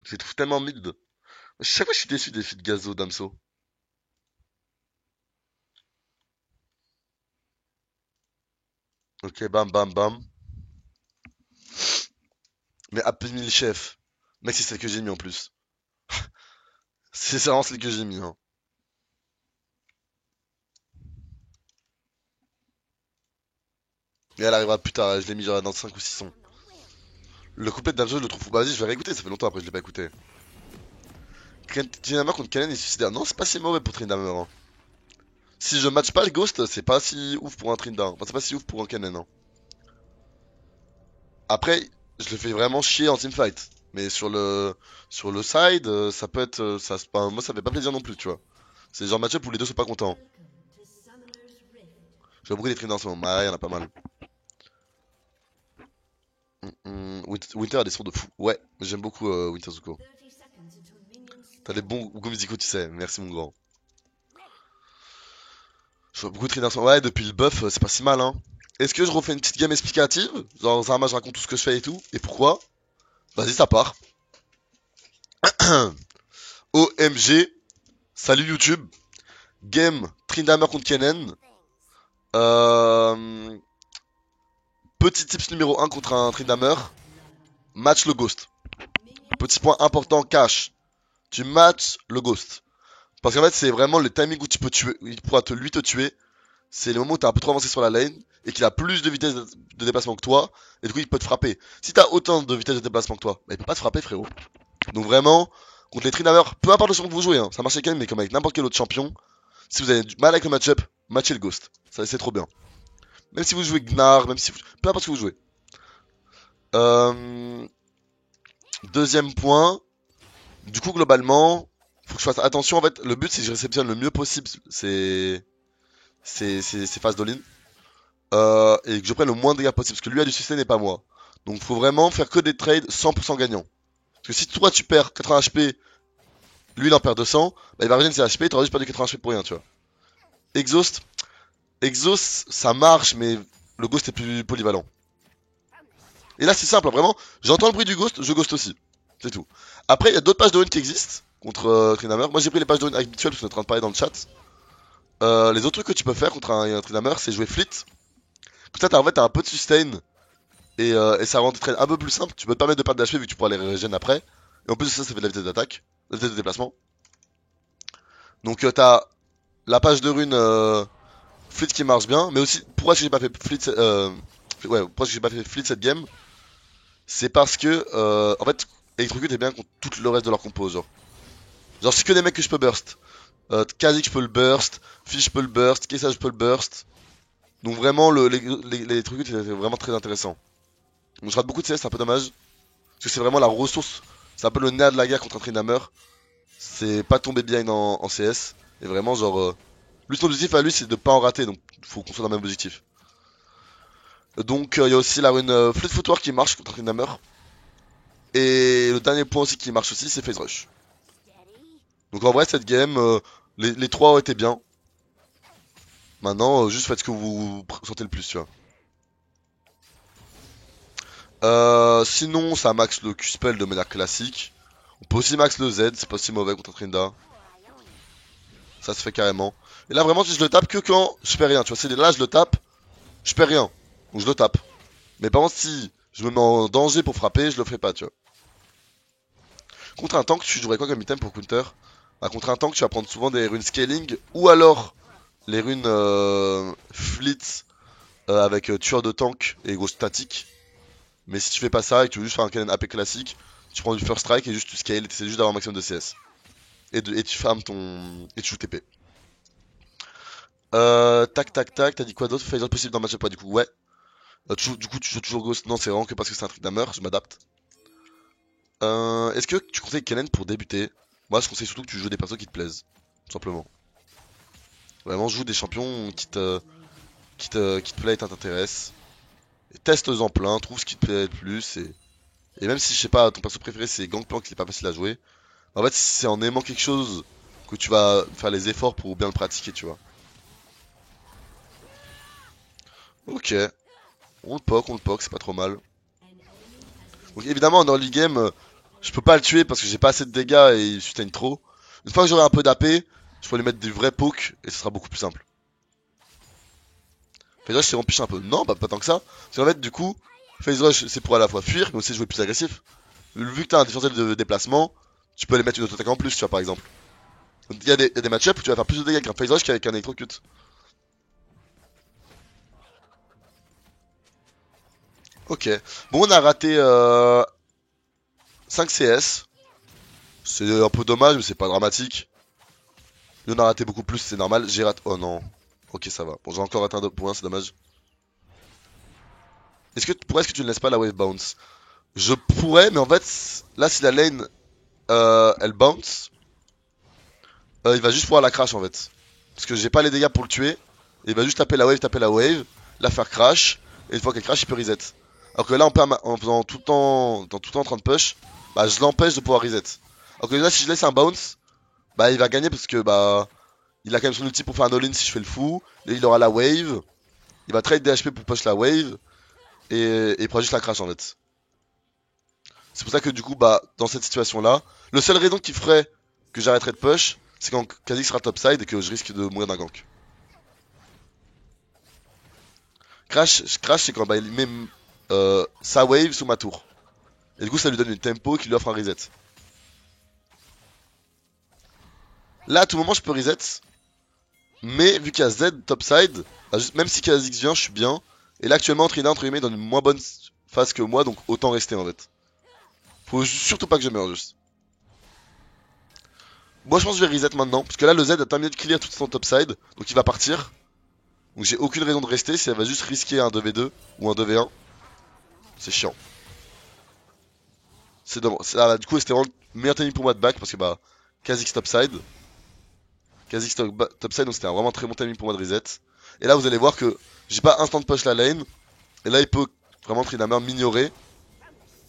Je les trouve tellement mid. Chaque fois, je suis déçu des feats Gazo, Damso. Ok, bam, bam, bam. Mais Happy Meal Chef. Mec, c'est celle que j'ai mis en plus. C'est vraiment celle que j'ai mis, hein. Et elle arrivera plus tard, je l'ai mis genre dans 5 ou 6 sons. Le couplet d'Amso, je le trouve fou. Vas-y, je vais réécouter, ça fait longtemps après, je l'ai pas écouté. Trindamer contre Kanen est suicidaire. Non, c'est pas si mauvais pour Trindamer, hein. Si je match pas le Ghost, c'est pas si ouf pour un Trinda. Enfin, c'est pas si ouf pour un Kanen, hein. Après, je le fais vraiment chier en teamfight. Mais sur le side, ça peut être. Moi, ça fait pas plaisir non plus, tu vois. C'est le genre match-up où les deux sont pas contents. J'aime beaucoup les Trinda en ce moment. Ouais, y'en a pas mal. Winter a des sons de fou. Ouais, j'aime beaucoup Winter Zuko. T'as des bons goûts musicaux, tu sais. Merci, mon grand. Je vois beaucoup de Trinda. Ouais, depuis le buff, c'est pas si mal, hein. Est-ce que je refais une petite game explicative? Genre, dans un match, je raconte tout ce que je fais et tout. Et pourquoi? Vas-y, ça part. OMG. Salut YouTube. Game Tryndamere contre Kennen. Euh, Petit tips numéro 1 contre un Tryndamere. Match le Ghost. Petit point important, cash. Tu matches le Ghost. Parce qu'en fait, c'est vraiment le timing où tu peux tuer. Il pourra lui te tuer. C'est le moment où t'es un peu trop avancé sur la lane. Et qu'il a plus de vitesse de déplacement que toi. Et du coup, il peut te frapper. Si t'as autant de vitesse de déplacement que toi, bah, il peut pas te frapper, frérot. Donc vraiment, contre les Tryndamere, peu importe le champion que vous jouez, hein, ça marche avec elle, mais comme avec n'importe quel autre champion, si vous avez du mal avec le match-up, matchez le Ghost. Ça, c'est trop bien. Même si vous jouez Gnar, même si vous... Peu importe ce que vous jouez. Euh... Deuxième point. Du coup, globalement, faut que je fasse attention. En fait, le but, c'est que je réceptionne le mieux possible ces phases d'all-in. Et que je prenne le moins de dégâts possible. Parce que lui a du sustain et pas moi. Donc, faut vraiment faire que des trades 100% gagnants. Parce que si toi, tu perds 80 HP, lui, il en perd 200, bah, il va régénérer ses HP, t'auras juste perdu 80 HP pour rien, tu vois. Exhaust. Exhaust, ça marche, mais le ghost est plus polyvalent. Et là, c'est simple, hein, vraiment. J'entends le bruit du ghost, je ghost aussi. C'est tout. Après, il y a d'autres pages de rune qui existent contre Tryndamere. Moi, j'ai pris les pages de rune habituelles parce qu'on est en train de parler dans le chat. Les autres trucs que tu peux faire contre un Tryndamere, c'est jouer fleet. Comme ça, en fait, t'as un peu de sustain et ça rend tes trades un peu plus simple. Tu peux te permettre de perdre de HP vu que tu pourras les régénérer après. Et en plus de ça, ça fait de la vitesse d'attaque, de la vitesse de déplacement. Donc, t'as la page de rune fleet qui marche bien, mais aussi pourquoi est-ce que j'ai pas fait fleet, ouais, pourquoi est-ce que j'ai pas fait fleet cette game, c'est parce que en fait, Electrocute est bien contre tout le reste de leur compo, genre c'est que des mecs que je peux burst. Kazik je peux le burst, Fish je peux le burst, Kessa je peux le burst. Donc vraiment les trucs c'est vraiment très intéressant. Donc je rate beaucoup de CS, c'est un peu dommage. Parce que c'est vraiment la ressource. C'est un peu le nerf de la guerre contre un Tryndamere. C'est pas tomber bien en CS. Et vraiment genre. Lui son objectif à lui c'est de pas en rater, donc faut qu'on soit dans le même objectif. Donc il y a aussi la rune Fleet Footwork qui marche contre un Tryndamere. Et le dernier point aussi qui marche aussi c'est Phase Rush. Donc en vrai cette game, les trois ont été bien. Maintenant, juste faites ce que vous sentez le plus, tu vois. Sinon, ça max le Q-Spell de manière classique. On peut aussi max le Z, c'est pas si mauvais contre Trinda. Ça se fait carrément. Et là, vraiment, je le tape que quand je fais rien. Tu vois, c'est là, je le tape, je fais rien. Donc je le tape. Mais par contre, si je me mets en danger pour frapper, je le fais pas, tu vois. Contre un tank, tu jouerais quoi comme item pour counter? Bah, contre un tank, tu vas prendre souvent des runes scaling ou alors les runes fleet avec tueur de tank et ghost statique. Mais si tu fais pas ça et que tu veux juste faire un cannon AP classique, tu prends du first strike et juste tu scales et tu essaies juste d'avoir un maximum de CS. Et tu farmes ton. Et tu joues TP. Tac tac tac, t'as dit quoi d'autre? Phaser possible dans le match-up, du coup, ouais. Du coup, tu joues toujours Ghost. Non, c'est vraiment que parce que c'est un truc d'hammer, je m'adapte. Est-ce que tu conseilles Kennen pour débuter? Moi, je conseille surtout que tu joues des persos qui te plaisent. Tout simplement. Vraiment, joue des champions qui te plaît et t'intéressent. Teste-en plein, trouve ce qui te plaît le plus. Et même si, je sais pas, ton perso préféré c'est Gangplank, qui est pas facile à jouer. En fait, c'est en aimant quelque chose que tu vas faire les efforts pour bien le pratiquer, tu vois. Ok, on le poke, c'est pas trop mal. Donc évidemment, en early game, Je peux pas le tuer parce que j'ai pas assez de dégâts et il sustain trop. Une fois que j'aurai un peu d'AP, je peux lui mettre du vrai poke et ce sera beaucoup plus simple. Phase Rush c'est rempiche un peu. Non, bah pas tant que ça. Parce qu'en fait, du coup, Phase Rush c'est pour à la fois fuir, mais aussi jouer plus agressif. Vu que t'as un différentiel de déplacement, tu peux aller mettre une auto-attaque en plus, tu vois, par exemple. Il y a des match-ups où tu vas faire plus de dégâts avec un Phase Rush qu'avec un Electrocute. Ok. Bon, on a raté 5 CS. C'est un peu dommage, mais c'est pas dramatique. Lui, on a raté beaucoup plus, c'est normal. J'ai raté. Oh non. Ok, ça va. Bon, j'ai encore raté un point, c'est dommage. Pourquoi est-ce que tu ne laisses pas la wave bounce? Je pourrais, mais en fait, là, si la lane elle bounce, il va juste pouvoir la crash en fait. Parce que j'ai pas les dégâts pour le tuer. Il va juste taper la wave, la faire crash, et une fois qu'elle crash, il peut reset. Alors que là, en faisant tout le temps, dans tout le temps en train de push, bah je l'empêche de pouvoir reset. Alors que là, si je laisse un bounce, bah il va gagner parce que bah il a quand même son ulti pour faire un all-in si je fais le fou. Et il aura la wave, il va trade des HP pour push la wave, et il pourra juste la crash en fait. C'est pour ça que du coup, bah dans cette situation-là, le seul raison qui ferait que j'arrêterai de push, c'est quand Kha'Zix sera topside et que je risque de mourir d'un gank. Crash, c'est quand bah, il met sa wave sous ma tour. Et du coup, ça lui donne une tempo qui lui offre un reset. Là, à tout moment, je peux reset. Mais vu qu'il y a Z topside, bah, même si Kha'Zix vient, je suis bien. Et là, actuellement, Trina, entre guillemets, est dans une moins bonne phase que moi, donc autant rester en fait. Faut surtout pas que je meure juste. Moi, je pense que je vais reset maintenant. Parce que là, le Z a terminé de clear tout son topside. Donc il va partir. Donc j'ai aucune raison de rester si elle va juste risquer un 2v2 ou un 2v1. C'est chiant. C'est dommage. Du coup, c'était vraiment le meilleur timing pour moi de back parce que bah, Kha'Zix topside. Kha'Zix topside, donc c'était un vraiment très bon timing pour moi de reset. Et là, vous allez voir que j'ai pas instant push la lane. Et là, il peut vraiment Tryndamere m'ignorer.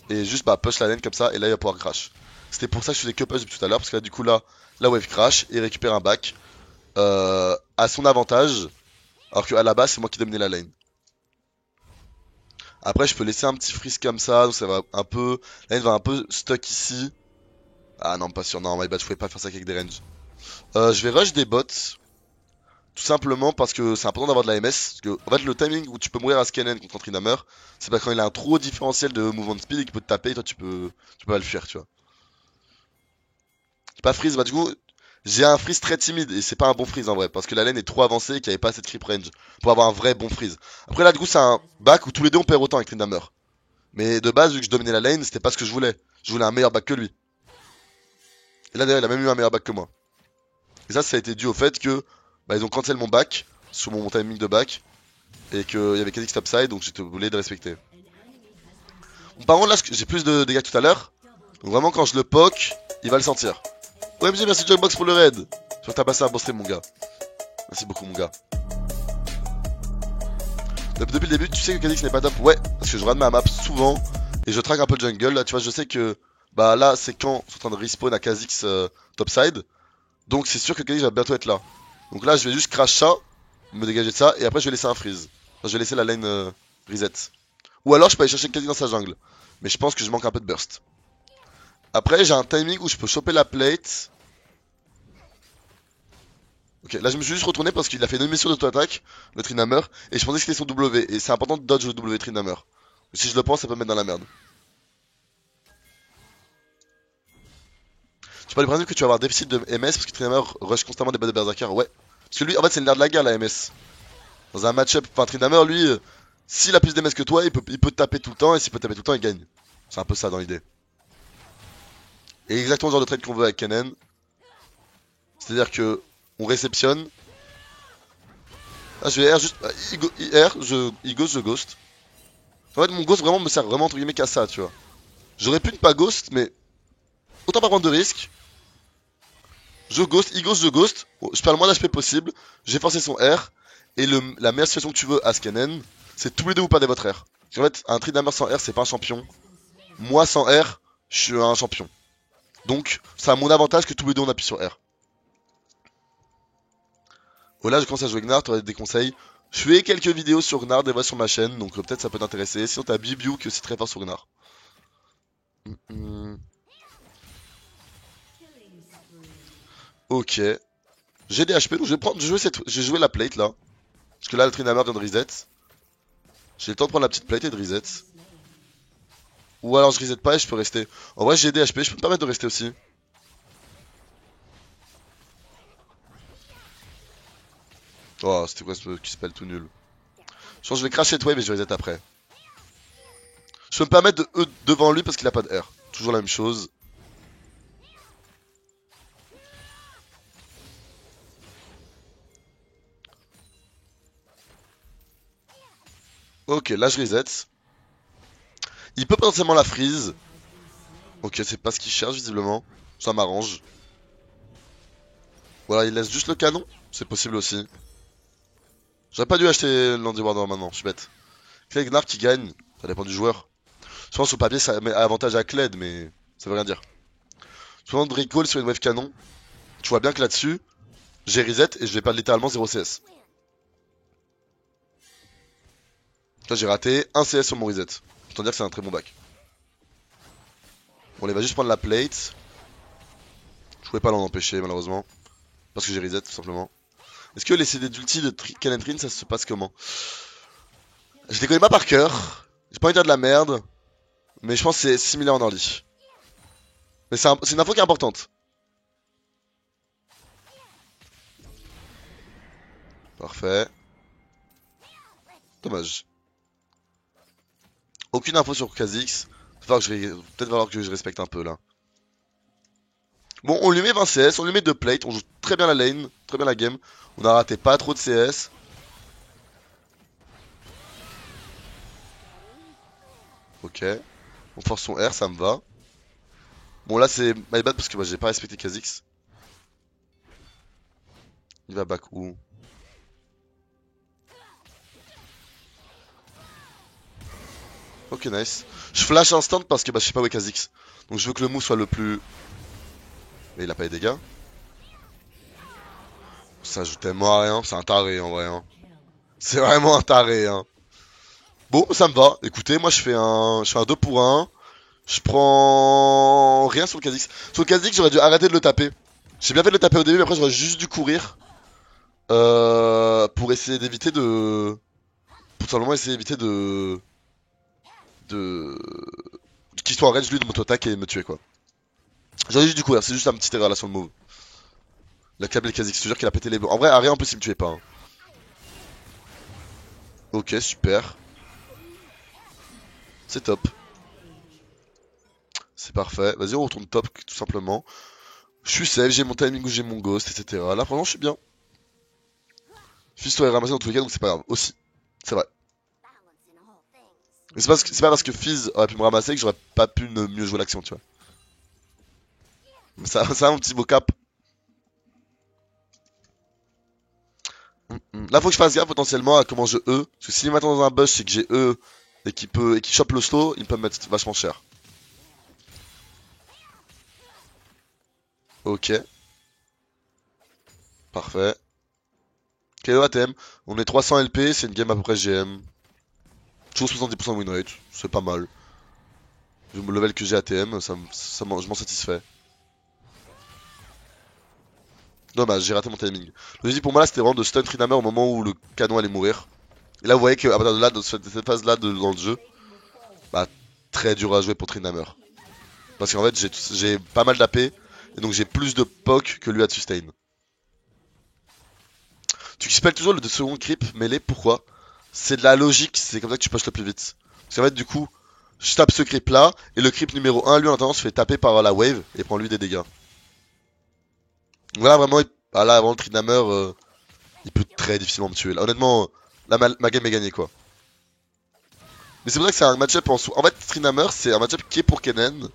Et juste bah, push la lane comme ça. Et là, il va pouvoir crash. C'était pour ça que je faisais que push depuis tout à l'heure. Parce que là, du coup, là, la wave crash et récupère un back. À son avantage. Alors qu'à la base, c'est moi qui dominais la lane. Après, je peux laisser un petit freeze comme ça. Donc ça va un peu. La lane va un peu stuck ici. Ah non, pas sûr. Non, my bad, je pouvais pas faire ça avec des ranges. Je vais rush des bots. Tout simplement parce que c'est important d'avoir de la MS. Parce que, en fait, le timing où tu peux mourir à Scannen contre un Tryndamere, c'est pas quand il a un trop haut différentiel de mouvement de speed et qu'il peut te taper et toi tu peux pas le fuir, tu vois. Pas freeze, bah du coup, j'ai un freeze très timide et c'est pas un bon freeze en vrai. Parce que la lane est trop avancée et qu'il n'y avait pas assez de creep range pour avoir un vrai bon freeze. Après là, du coup, c'est un back où tous les deux on perd autant avec Tryndamere. Mais de base, vu que je dominais la lane, c'était pas ce que je voulais. Je voulais un meilleur back que lui. Et là, d'ailleurs, il a même eu un meilleur back que moi. Et ça a été dû au fait que bah, ils ont cancel mon back sur mon timing de back. Et qu'il y avait Kha'Zix topside, donc j'étais obligé de respecter. Bon, par contre, là, j'ai plus de dégâts que tout à l'heure. Donc vraiment, quand je le poke, il va le sentir. OMG, merci Jogbox pour le raid. Je crois que t'as passé un bon stream, mon gars. Merci beaucoup, mon gars. Depuis le début, tu sais que Kha'Zix n'est pas top. Ouais, parce que je rate ma map souvent. Et je traque un peu le jungle. Là, tu vois, je sais que bah là, c'est quand ils sont en train de respawn à Kha'Zix topside. Donc c'est sûr que Kha'Zix va bientôt être là. Donc là, je vais juste crash ça, me dégager de ça. Et après, je vais laisser un freeze. Enfin, je vais laisser la lane reset. Ou alors, je peux aller chercher Kha'Zix dans sa jungle. Mais je pense que je manque un peu de burst. Après, j'ai un timing où je peux choper la plate. Ok, là je me suis juste retourné parce qu'il a fait une mission d'auto-attaque, le Tryndamere, et je pensais que c'était son W. Et c'est important de dodge le W Tryndamere. Si je le prends, ça peut me mettre dans la merde. Tu parles du principe que tu vas avoir déficit de MS parce que Tryndamere rush constamment des bas de Berserker. Ouais. Parce que lui, en fait, c'est le nerf de la guerre, la MS. Dans un match-up, enfin, Tryndamere, lui, s'il a plus d'MS que toi, il peut te taper tout le temps, et s'il peut te taper tout le temps, il gagne. C'est un peu ça dans l'idée. Et exactement le genre de trade qu'on veut avec Kennen. C'est-à-dire que on réceptionne. Ah, je vais R juste. Il ghost, je ghost. En fait, mon ghost vraiment me sert vraiment entre guillemets qu'à ça, tu vois. J'aurais pu ne pas ghost, mais autant pas prendre de risque. Je ghost, il ghost, je ghost. Je perds le moins d'HP possible. J'ai forcé son R. Et la meilleure situation que tu veux à Scannen, c'est tous les deux vous perdez votre R. Parce qu'en fait, un Tryndamere sans R, c'est pas un champion. Moi sans R, je suis un champion. Donc, c'est à mon avantage que tous les deux on appuie sur R. Oh là, je commence à jouer Gnar, t'aurais des conseils. Je fais quelques vidéos sur Gnar des fois sur ma chaîne, donc peut-être ça peut t'intéresser. Sinon, t'as Bibiu qui est aussi très fort sur Gnar. Ok. J'ai des HP, donc je vais jouer la plate là. Parce que là, le Tryndamere vient de reset. J'ai le temps de prendre la petite plate et de reset. Ou alors je reset pas et je peux rester. En vrai, j'ai des HP, je peux me permettre de rester aussi. Oh, c'était quoi ce qui spell tout nul. Je pense que je vais cracher cette wave et je vais reset après. Je peux me permettre de E devant lui parce qu'il a pas de R. Toujours la même chose. Ok, là je reset. Il peut potentiellement la freeze. Ok, c'est pas ce qu'il cherche visiblement. Ça m'arrange. Voilà, il laisse juste le canon. C'est possible aussi. J'aurais pas dû acheter Landy Warder maintenant, je suis bête. Gnar qui gagne, ça dépend du joueur. Je pense au papier ça met avantage à Kled, mais ça veut rien dire. Souvent Drake sur une wave canon. Tu vois bien que là-dessus, j'ai reset et je vais pas littéralement 0 CS. Là j'ai raté 1 CS sur mon reset. Autant dire que c'est un très bon bac. Bon, il va juste prendre la plate. Je pouvais pas l'en empêcher malheureusement. Parce que j'ai reset tout simplement. Est-ce que les CD d'ulti de Kalentrin ça se passe comment? Je les connais pas par cœur. J'ai pas envie de dire de la merde. Mais je pense que c'est similaire en early. Mais c'est une info qui est importante. Parfait. Dommage. Aucune info sur Kha'Zix. Peut-être falloir que je respecte un peu là. Bon, on lui met 20 CS, on lui met 2 plates, on joue très bien la lane, très bien la game. On a raté pas trop de CS. Ok. On force son R, ça me va. Bon, là c'est my bad parce que j'ai pas respecté Kha'Zix. Il va back où? Ok, nice. Je flash instant parce que je sais pas où est Kha'Zix. Donc je veux que le move soit le plus... Mais il a pas les dégâts. Ça joue tellement à rien, c'est un taré en vrai. Hein. C'est vraiment un taré. Hein. Bon, ça me va. Écoutez, moi je fais un 2 pour 1. Je prends rien sur le Kha'Zix. Sur le Kha'Zix, j'aurais dû arrêter de le taper. J'ai bien fait de le taper au début, mais après j'aurais juste dû courir. Pour essayer d'éviter de... Pour tout simplement essayer d'éviter de... Qu'il soit en range lui de m'auto-attaque et me tuer quoi. J'aurais juste dû courir, c'est juste un petit erreur là sur le move. Il a câblé le Kha'Zix, je te jure qu'il a pété les... En vrai, Arya en plus il me tuait pas. Hein. Ok, super. C'est top. C'est parfait. Vas-y, on retourne top tout simplement. Je suis safe, j'ai mon timing ou j'ai mon ghost, etc. Là, franchement, je suis bien. Fizz t'aurait ramassé dans tous les cas, donc c'est pas grave. Aussi. C'est vrai. Mais c'est pas parce que Fizz aurait pu me ramasser que j'aurais pas pu ne mieux jouer l'action, tu vois. Ça, mon petit vocap. Là, faut que je fasse gaffe potentiellement à comment je E. Parce que s'il m'attend dans un bush, c'est que j'ai E et qu'il chope le slow, il peut me mettre vachement cher. Ok. Parfait. KO ATM. On est 300 LP, c'est une game à peu près GM. Toujours 70% win rate, c'est pas mal. Vu le level que j'ai ATM, je m'en satisfais. Dommage, j'ai raté mon timing. L'objectif pour moi là c'était vraiment de stun Tryndamere au moment où le canon allait mourir. Et là vous voyez qu'à partir de là, de cette phase là dans le jeu, bah très dur à jouer pour Tryndamere. Parce qu'en fait j'ai pas mal d'AP, et donc j'ai plus de poke que lui à de sustain. Tu spell toujours le second creep mêlé, pourquoi? C'est de la logique, c'est comme ça que tu pushes le plus vite. Parce qu'en fait du coup, je tape ce creep là, et le creep numéro 1 lui en attendant se fait taper par la wave, et prend lui des dégâts. Voilà vraiment, là avant le Tryndamere, il peut très difficilement me tuer. Là, honnêtement, là ma game est gagnée quoi. Mais c'est pour ça que c'est un match-up en soi. En fait, Tryndamere c'est un match-up qui est pour Kennen,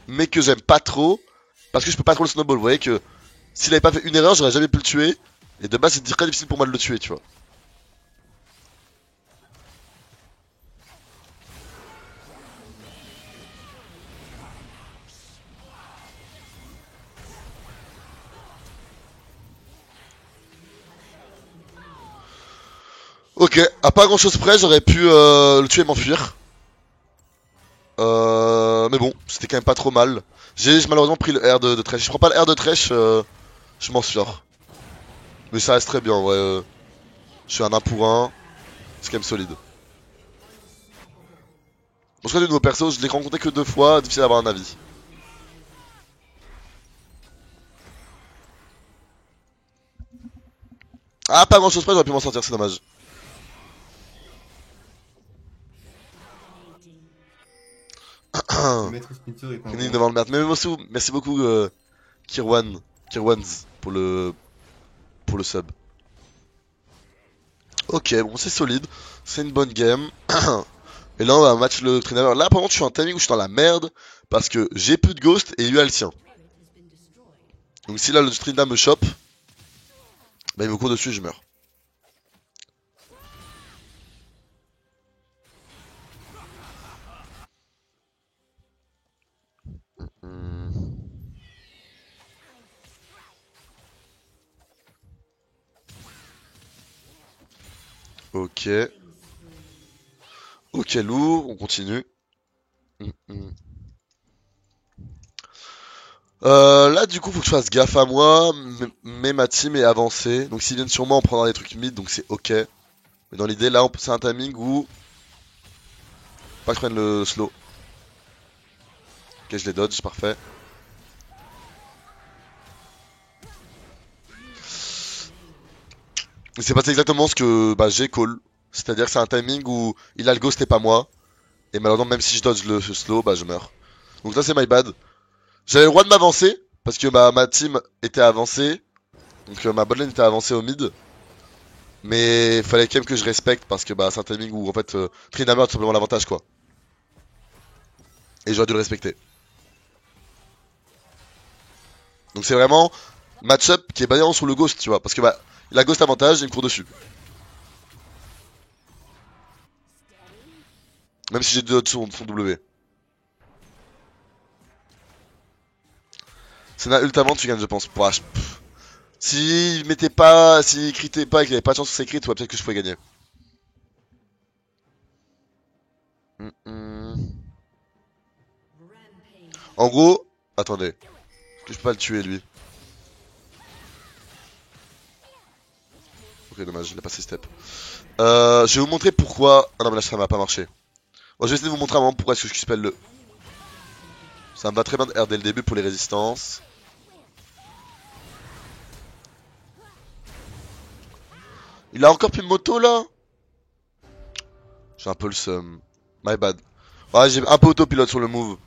mais que j'aime pas trop, parce que je peux pas trop le snowball. Vous voyez que s'il avait pas fait une erreur, j'aurais jamais pu le tuer. Et de base, c'est très difficile pour moi de le tuer, tu vois. Ok, à pas grand chose près, j'aurais pu le tuer et m'enfuir. Mais bon, c'était quand même pas trop mal. J'ai malheureusement pris le R de Thresh. Je prends pas le R de Thresh Je m'en sors. Mais ça reste très bien, ouais. Je suis un 1 pour 1. C'est quand même solide. En tout cas, de nouveaux persos, je l'ai rencontré que 2 fois, difficile d'avoir un avis. Ah, pas grand chose près, j'aurais pu m'en sortir, c'est dommage. Maître Splinter est un Kenny grand. devant le merde. Mais merci beaucoup, Kirwans, pour le sub. Ok, bon, c'est solide. C'est une bonne game. Et là, on va match le trainer. Là, par contre, je suis un timing où je suis dans la merde. Parce que j'ai plus de ghost et lui a le sien. Donc, si là, le Trina me chope, bah, il me court dessus et je meurs. Hmm. Ok. Ok, lourd, on continue. Hmm. Là, du coup, faut que je fasse gaffe à moi, mais ma team est avancée. Donc, s'ils viennent sur moi, on prendra des trucs mid, donc c'est ok. Mais dans l'idée, là, c'est un timing où. Pas que je prenne le slow. Ok, je les dodge, parfait. Et c'est passé exactement ce que bah, j'ai call. C'est-à-dire que c'est un timing où il a le ghost et pas moi. Et malheureusement, même si je dodge le slow, bah je meurs. Donc ça, c'est my bad. J'avais le droit de m'avancer, parce que bah, ma team était avancée. Donc ma botlane était avancée au mid. Mais fallait quand même que je respecte, parce que bah, c'est un timing où en fait, Trina meurt tout simplement l'avantage quoi. Et j'aurais dû le respecter. Donc c'est vraiment match-up qui est basé sur le ghost, tu vois. Parce que bah, il a ghost avantage, il me court dessus. Même si j'ai deux autres son W. Senna ultimement, tu gagnes, je pense. Pour H. S'il mettait pas, s'il critait pas et qu'il avait pas de chance sur ses crits, ouais, peut-être que je pouvais gagner. En gros, attendez. Est-ce que je peux pas le tuer lui? Ok, dommage, il a passé step. Je vais vous montrer pourquoi. Ah non, mais là ça m'a pas marché. Bon, je vais essayer de vous montrer un moment pourquoi est-ce que je spell le. Ça me va très bien de R dès le début pour les résistances. Il a encore plus de moto là? J'ai un peu le seum. My bad. Ouais, j'ai un peu autopilote sur le move.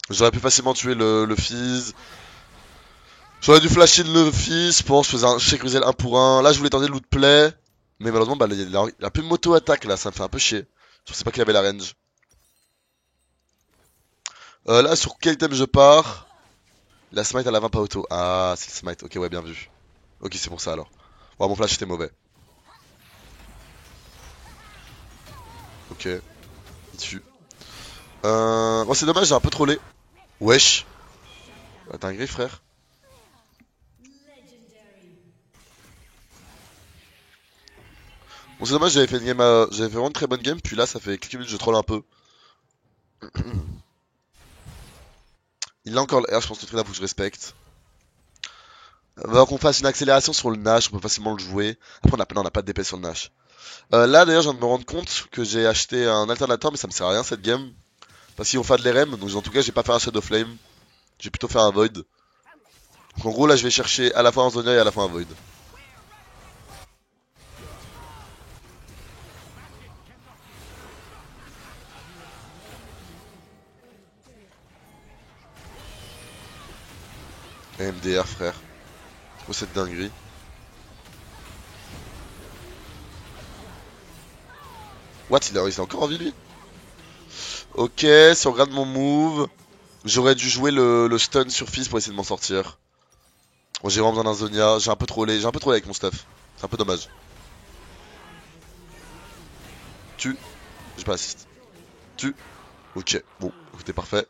J'aurais pu facilement tuer le Fizz. J'aurais dû flasher le Fizz, je pense, je sécurisais le 1 pour 1. Là, je voulais tenter le loot play. Mais malheureusement, bah, il a plus de moto-attaque là, ça me fait un peu chier. Je pensais pas qu'il avait la range. Là, sur quel item je pars? La smite, elle a 20 pas auto. Ah, c'est le smite. Ok, ouais, bien vu. Ok, c'est pour ça alors. Ouais, mon flash était mauvais. Ok, il tue. Bon, c'est dommage, j'ai un peu trollé. Wesh. T'as un griffe, frère. Bon, c'est dommage, j'avais fait une game, j'avais fait vraiment une très bonne game, puis là, ça fait quelques minutes que je troll un peu. Il a encore le R, je pense que le trainer faut que je respecte. Va qu'on fasse une accélération sur le Nash, on peut facilement le jouer. Après, non, on a pas de DP sur le Nash. Là, d'ailleurs, je viens de me rendre compte que j'ai acheté un alternateur, mais ça me sert à rien cette game. Parce qu'ils vont faire de l'RM, donc en tout cas, j'ai pas fait un Shadow Flame. J'ai plutôt fait un Void. Donc en gros, là, je vais chercher à la fois un Zonia et à la fois un Void. Et MDR, frère. C'est quoi cette dinguerie? What, il est encore en vie, lui? Ok, si on regarde mon move, j'aurais dû jouer le stun sur Fizz pour essayer de m'en sortir. Bon, j'ai vraiment besoin d'un Zonia, j'ai un peu trollé avec mon stuff. C'est un peu dommage. Tu, j'ai pas assist. Tu, ok, bon, écoutez, parfait.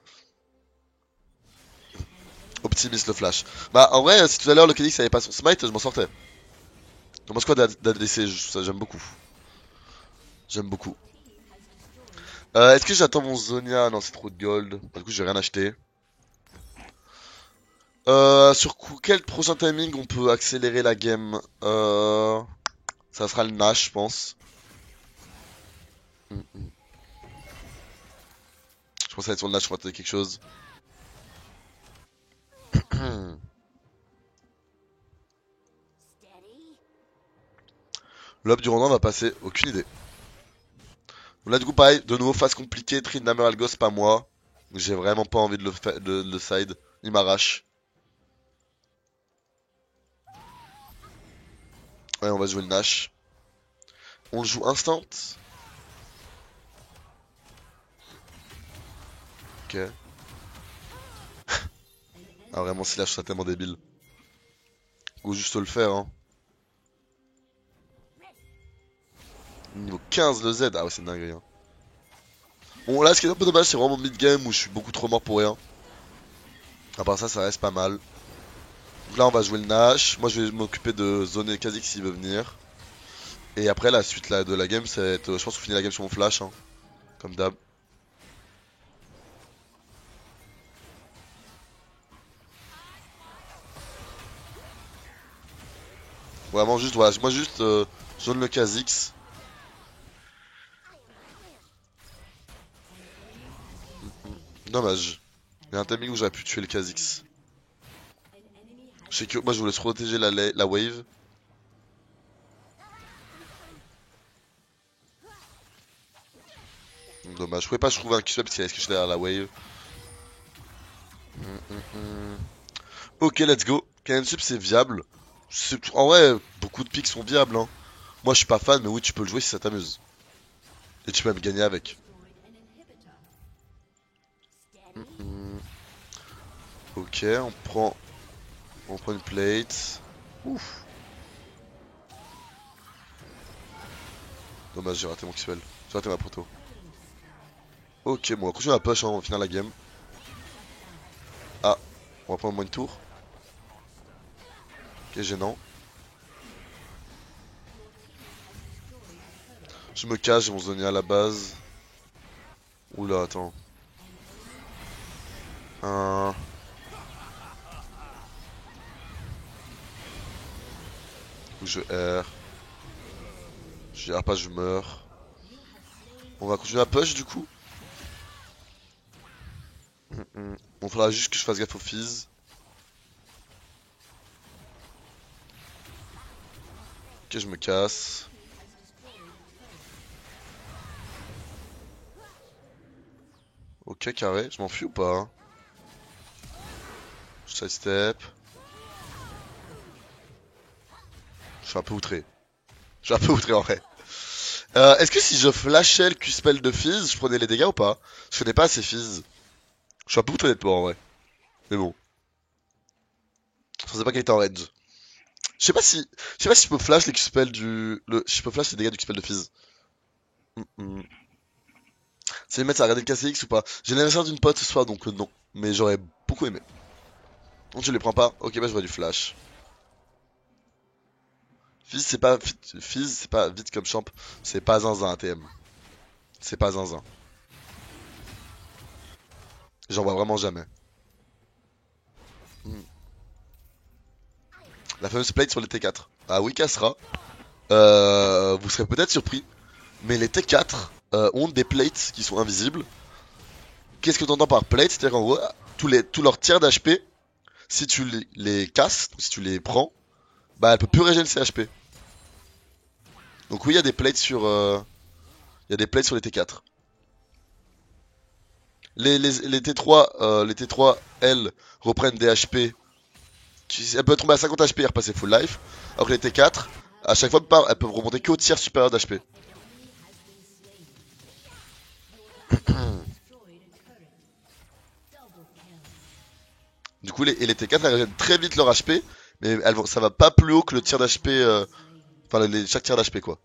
Optimise le flash. Bah, en vrai, si tout à l'heure le Kenix avait pas son smite, je m'en sortais. Comment squad d'ADC, ça j'aime beaucoup. J'aime beaucoup. Est-ce que j'attends mon Zonia? Non, c'est trop de gold. Du coup, j'ai rien acheté. Sur quel prochain timing on peut accélérer la game? Ça sera le Nash, je pense. Je pense que ça va être sur le Nash, on va tenter quelque chose. L'op du Ronin va passer, aucune idée. Là du coup pareil, de nouveau phase compliquée, Tryndamere Algos pas moi. J'ai vraiment pas envie de le side, il m'arrache. Ouais, on va jouer le Nash. On le joue instant. Ok. Ah vraiment si là je serais tellement débile. Ou juste le faire hein. Niveau 15 le Z, ah ouais c'est dingue hein. Bon là ce qui est un peu dommage c'est vraiment mid-game où je suis beaucoup trop mort pour rien. À part ça, ça reste pas mal. Donc là on va jouer le Nash, moi je vais m'occuper de zoner Kha'Zix s'il veut venir. Et après la suite là, de la game ça va être, je pense qu'on finit la game sur mon flash hein. Comme d'hab. Vraiment juste, voilà, moi juste zone le Kha'Zix. Dommage. Il y a un timing où j'aurais pu tuer le Kha'Zix. Je sais que moi je voulais se protéger la wave. Dommage. Je pouvais pas trouver un Q-swap parce qu'il allait se cacher derrière la wave. Ok, let's go. Cannon Sup c'est viable. En vrai, beaucoup de picks sont viables. Hein. Moi je suis pas fan, mais oui, tu peux le jouer si ça t'amuse. Et tu peux même gagner avec. Ok, on prend une plate. Ouf. Dommage, j'ai raté mon Q-spell. J'ai raté ma proto. Ok, bon, on va continuer à push, hein, on va finir la game. Ah, on va prendre au moins une tour. Ok, gênant. Je me cache, j'ai mon Zonia à la base. Oula, attends. Un... Faut que je erre. Je erre pas, je meurs. On va continuer à push du coup. On faudra juste que je fasse gaffe aux fizz. Ok, je me casse. Ok, carré, je m'enfuis ou pas hein. Je sidestep. Je suis un peu outré. Je suis un peu outré en vrai. Est-ce que si je flashais le Q-spell de Fizz, je prenais les dégâts ou pas? Je connais pas assez Fizz. Je suis un peu outré honnêtement en vrai. Mais bon. Je pensais pas qu'elle était en range. Je sais pas si je peux flash les Q-spell je peux flash les dégâts du Q-spell de Fizz. C'est les mettre à regarder le KCX ou pas? J'ai l'anniversaire d'une pote ce soir donc non. Mais j'aurais beaucoup aimé. Donc je les prends pas. Ok, bah je vois du flash. Fizz c'est pas vite comme champ. C'est pas zinzin un TM. C'est pas zinzin. J'en vois vraiment jamais. Hmm. La fameuse plate sur les T4. Ah oui, cassera. Vous serez peut-être surpris. Mais les T4 ont des plates qui sont invisibles. Qu'est-ce que tu entends par plate? C'est-à-dire qu'en gros, tous leurs tiers d'HP, si tu les casses, si tu les prends, bah elle peut plus régénérer ses HP. Donc oui, il y a des plates sur, il y a des plates sur les T4. Les T3, les T3, elles, reprennent des HP. Elles peuvent tomber à 50 HP et repasser full life. Alors que les T4, à chaque fois, elles peuvent remonter que au tiers supérieur d'HP. Du coup, les T4, elles régènent très vite leur HP. Mais ça va pas plus haut que le tiers d'HP. Enfin, chaque tiers d'HP, quoi.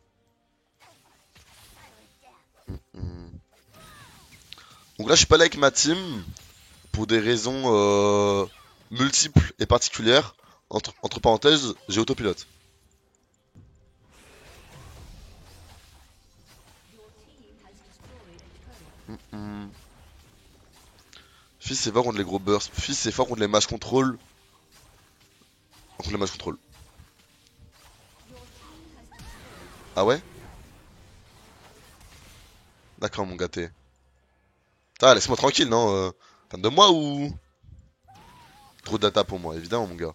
Donc là, je suis pas là avec ma team. Pour des raisons multiples et particulières. Entre parenthèses, j'ai autopilote. Fils c'est fort contre les gros bursts. Fils c'est fort contre les match control. contre le match contrôle. Ah ouais? D'accord, mon gâté. Ah, laisse-moi tranquille, non fan de moi ou... Trop de data pour moi, évidemment, mon gars.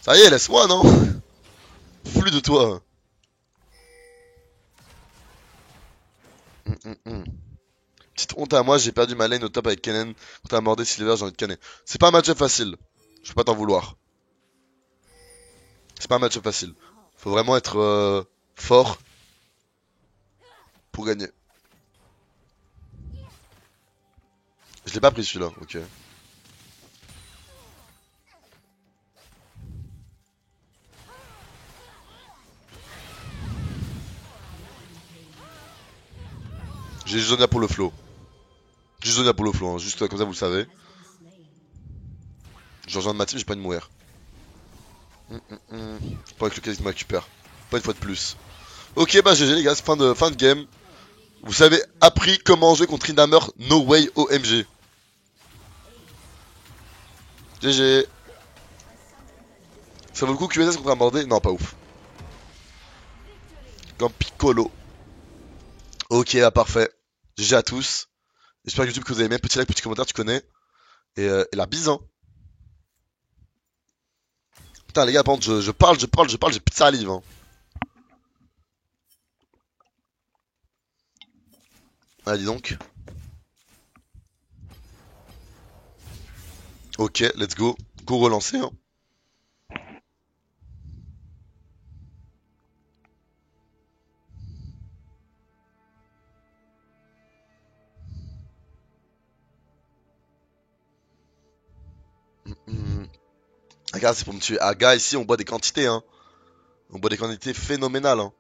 Ça y est, laisse-moi, non? Plus de toi. Hum. Petite honte à moi, j'ai perdu ma lane au top avec Kennen. Contre un mordé Silver, j'ai envie de canner. C'est pas un match facile. Je peux pas t'en vouloir. C'est pas un match facile. Faut vraiment être fort pour gagner. Je l'ai pas pris celui-là, ok. J'ai juste donné pour le flow. Juste donné pour le flow, hein. Juste comme ça vous le savez. Je rejoins ma team, j'ai pas envie de mourir. Pas avec le cas qui me récupère. Pas une fois de plus. Ok, bah GG les gars, c'est fin de game. Vous savez appris comment jouer contre Indhammer No Way OMG. GG. Ça vaut le coup QSS contre un bordé? Non, pas ouf. Comme Piccolo. Ok, bah parfait. GG à tous. J'espère que YouTube que vous avez aimé. Petit like, petit commentaire, tu connais. Et la bise, hein. Putain, les gars, par contre, je parle, j'ai plus de salive, hein. Ah, dis donc. Ok, let's go. Go relancer, hein. Hum. Regarde, c'est pour me tuer. Ah, gars, ici, on boit des quantités, hein. On boit des quantités phénoménales, hein.